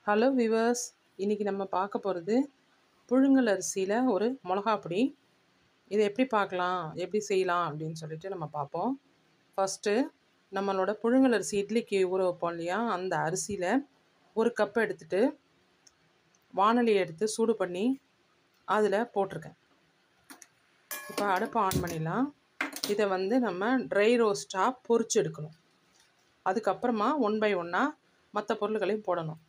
Hello viewers, இன்றைக்கி நம்ம பார்க்க போகிறது புழுங்கல் அரிசியில் ஒரு மிளகா பொடி. இதை எப்படி பார்க்கலாம், எப்படி செய்யலாம் அப்படின்னு சொல்லிட்டு நம்ம பார்ப்போம். ஃபஸ்ட்டு நம்மளோட புழுங்கல் அரிசி இட்லிக்கு ஊற வைப்போம் இல்லையா, அந்த அரிசியில் ஒரு கப் எடுத்துகிட்டு வானொலியை எடுத்து சூடு பண்ணி அதில் போட்டிருக்கேன். இப்போ அடுப்பை ஆன் பண்ணிடலாம். இதை நம்ம ட்ரை ரோஸ்ட்டாக பொரிச்சு எடுக்கணும். அதுக்கப்புறமா 1 பை 1 மற்ற பொருள்களையும் போடணும்.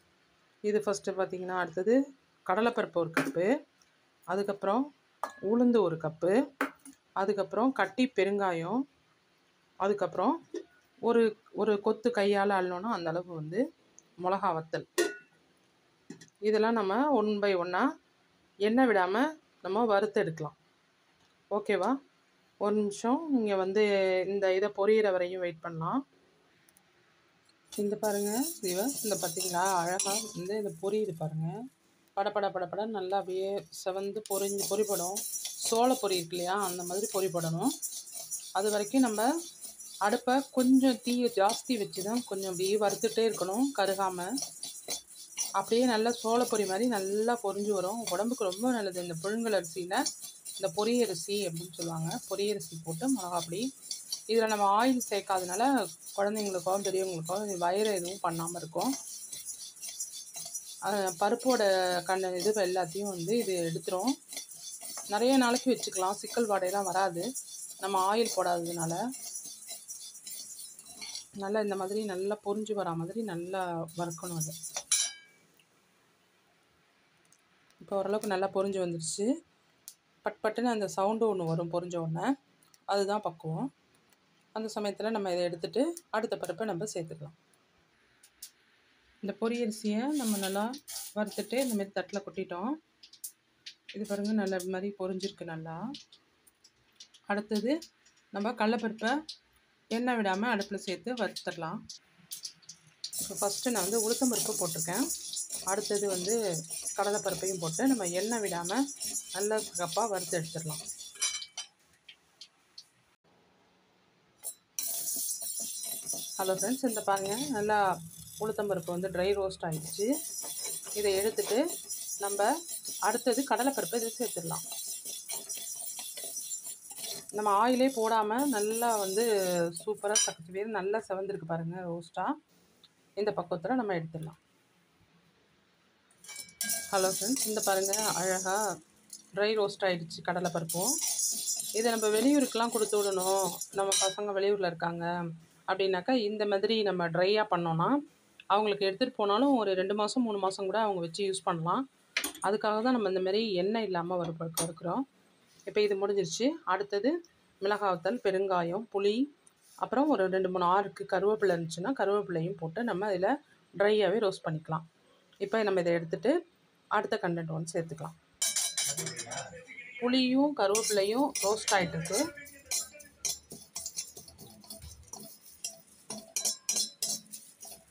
இது ஃபஸ்ட்டு பார்த்திங்கன்னா, அடுத்தது கடலைப்பருப்பு 1 கப்பு, அதுக்கப்புறம் உளுந்து 1 கப்பு, அதுக்கப்புறம் கட்டி பெருங்காயம், அதுக்கப்புறம் ஒரு ஒரு கொத்து கையால் அள்ளணுன்னா அந்த அளவு மிளகா வத்தல். இதெல்லாம் நம்ம 1 பை 1 எண்ணெய் விடாமல் நம்ம வறுத்து எடுக்கலாம். ஓகேவா? ஒரு நிமிஷம் நீங்கள் இந்த இதை பொரியிற வரையும் வெயிட் பண்ணலாம். இந்த பாருங்கள் இந்த பார்த்திங்களா, அழகாக இந்த பொரியுது பாருங்கள். படப்பட நல்லா அப்படியே செவந்து பொரிப்படும். சோள பொரி இருக்கு இல்லையா, அந்த மாதிரி பொரிப்படணும். அது வரைக்கும் நம்ம அடுப்பை கொஞ்சம் தீ ஜாஸ்தி வச்சு தான் கொஞ்சம் அப்படியே வறுத்துட்டே இருக்கணும், கருகாமல். அப்படியே நல்லா சோள பொரி மாதிரி நல்லா பொரிஞ்சு வரும். உடம்புக்கு ரொம்ப நல்லது. இந்த புழுங்கல் அரிசியில் இந்த பொரியரிசி அப்படின்னு சொல்லுவாங்க. பொரியரிசி போட்டு மிளகா பொடி. இதில் நம்ம ஆயில் சேர்க்காதனால குழந்தைங்களுக்கோ பெரியவங்களுக்கோ வயிறு எதுவும் பண்ணாமல் இருக்கும். பருப்போட இது எல்லாத்தையும் இது எடுத்துரும். நிறைய நாளைக்கு வச்சுக்கலாம், சிக்கல் வாடையெல்லாம் வராது நம்ம ஆயில் போடாததுனால. நல்லா இந்த மாதிரி நல்லா பொரிஞ்சு வரா மாதிரி நல்லா வறுக்கணும். அது இப்போ ஓரளவுக்கு நல்லா பொரிஞ்சு வந்துடுச்சு. பட்டுன்னு அந்த சவுண்டு ஒன்று வரும் பொரிஞ்ச உடனே, அதுதான் பக்குவம். அந்த சமயத்தில் நம்ம இதை எடுத்துகிட்டு அடுத்த பருப்பை நம்ம சேர்த்துக்கலாம். இந்த பொரியரிசியை நம்ம நல்லா வறுத்துட்டு இந்த மாதிரி தட்டில் கொட்டிட்டோம். இது பாருங்கள், நல்ல மாதிரி பொரிஞ்சிருக்கு நல்லா. அடுத்தது நம்ம கடலைப்பருப்பை எண்ணெய் விடாமல் அடுப்பில் சேர்த்து வறுத்துடலாம். இப்போ ஃபஸ்ட்டு நான் உளுத்தம்பருப்பு போட்டிருக்கேன். அடுத்தது கடலைப்பருப்பையும் போட்டு நம்ம எண்ணெய் விடாமல் நல்லா கப்பாக வறுத்து எடுத்துடலாம். ஹலோ ஃப்ரெண்ட்ஸ், இந்த பாருங்கள், நல்லா உளுத்தம்பருப்பு ட்ரை ரோஸ்ட் ஆகிடுச்சு. இதை எடுத்துகிட்டு நம்ம அடுத்தது கடலைப்பருப்பை இதை சேர்த்துடலாம். நம்ம ஆயிலே போடாமல் நல்லா சூப்பராக சக்கத்து வேறு நல்லா செவந்திருக்கு பாருங்கள் ரோஸ்ட்டாக. இந்த பக்குவத்தில் நம்ம எடுத்துடலாம். ஹலோ ஃப்ரெண்ட்ஸ், இந்த பாருங்கள், அழகாக ட்ரை ரோஸ்ட் ஆகிடுச்சு கடலைப்பருப்பும். இதை நம்ம வெளியூருக்கெலாம் கொடுத்து விடணும், நம்ம பசங்க வெளியூரில் இருக்காங்க அப்படின்னாக்கா இந்த மாதிரி நம்ம ட்ரையாக பண்ணோன்னா அவங்களுக்கு எடுத்துகிட்டு போனாலும் ஒரு 2 மாதம் 3 மாதம் கூட அவங்க வச்சு யூஸ் பண்ணலாம். அதுக்காக தான் நம்ம இந்த மாதிரி எண்ணெய் இல்லாமல் வறுக்கிறோம். இப்போ இது முடிஞ்சிருச்சு. அடுத்தது மிளகாய்த்தூள், பெருங்காயம், புளி, அப்புறம் ஒரு 2-3 ஆறுக்கு கருவேப்பிலை இருந்துச்சுன்னா கருவேப்பிலையும் போட்டு நம்ம இதில் ட்ரையாகவே ரோஸ்ட் பண்ணிக்கலாம். இப்போ நம்ம இதை எடுத்துகிட்டு அடுத்த கண்டென்ட் சேர்த்துக்கலாம். புளியும் கருவேப்பிலையும் ரோஸ்ட் ஆகிட்டுருக்கு.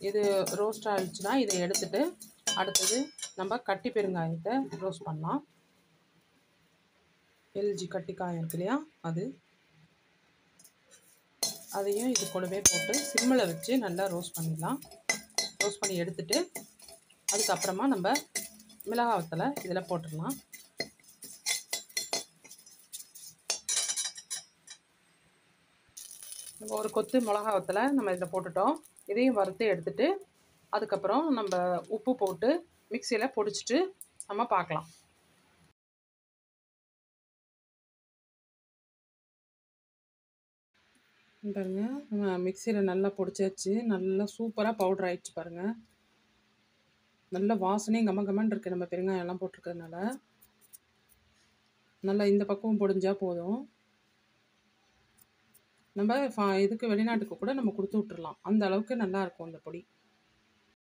இது ரோஸ்ட் ஆகிடுச்சுன்னா இதை எடுத்துகிட்டு அடுத்தது நம்ம கட்டி பெருங்காயத்தை ரோஸ்ட் பண்ணலாம். எல்ஜி கட்டிக்காயம் இருக்கு இல்லையா, அதையும் இது கூடவே போட்டு சிம்மில் வச்சு நல்லா ரோஸ்ட் பண்ணிடலாம். ரோஸ்ட் பண்ணி எடுத்துகிட்டு அதுக்கப்புறமா நம்ம மிளகாய் வத்தலை இதில் போட்டுடலாம். நம்ம ஒரு கொத்து மிளகாய் வத்தலை நம்ம இதில் போட்டுட்டோம். இதையும் வறுத்து எடுத்துகிட்டு அதுக்கப்புறம் நம்ம உப்பு போட்டு மிக்சியில் பொடிச்சிட்டு நம்ம பார்க்கலாம். பாருங்கள், நம்ம மிக்சியில் நல்லா பொடிச்சாச்சு. நல்லா சூப்பராக பவுடர் ஆகிடுச்சு பாருங்கள். நல்ல வாசனையும் கமகமன்னு இருக்குது நம்ம பெருங்காயம்லாம் போட்டிருக்கிறதுனால. நல்லா இந்த பக்கம் பொடிஞ்சால் போதும். நம்ம இதுக்கு வெளிநாட்டுக்கு கூட நம்ம கொடுத்து விட்டுறலாம், அந்த அளவுக்கு நல்லாயிருக்கும் இந்த பொடி.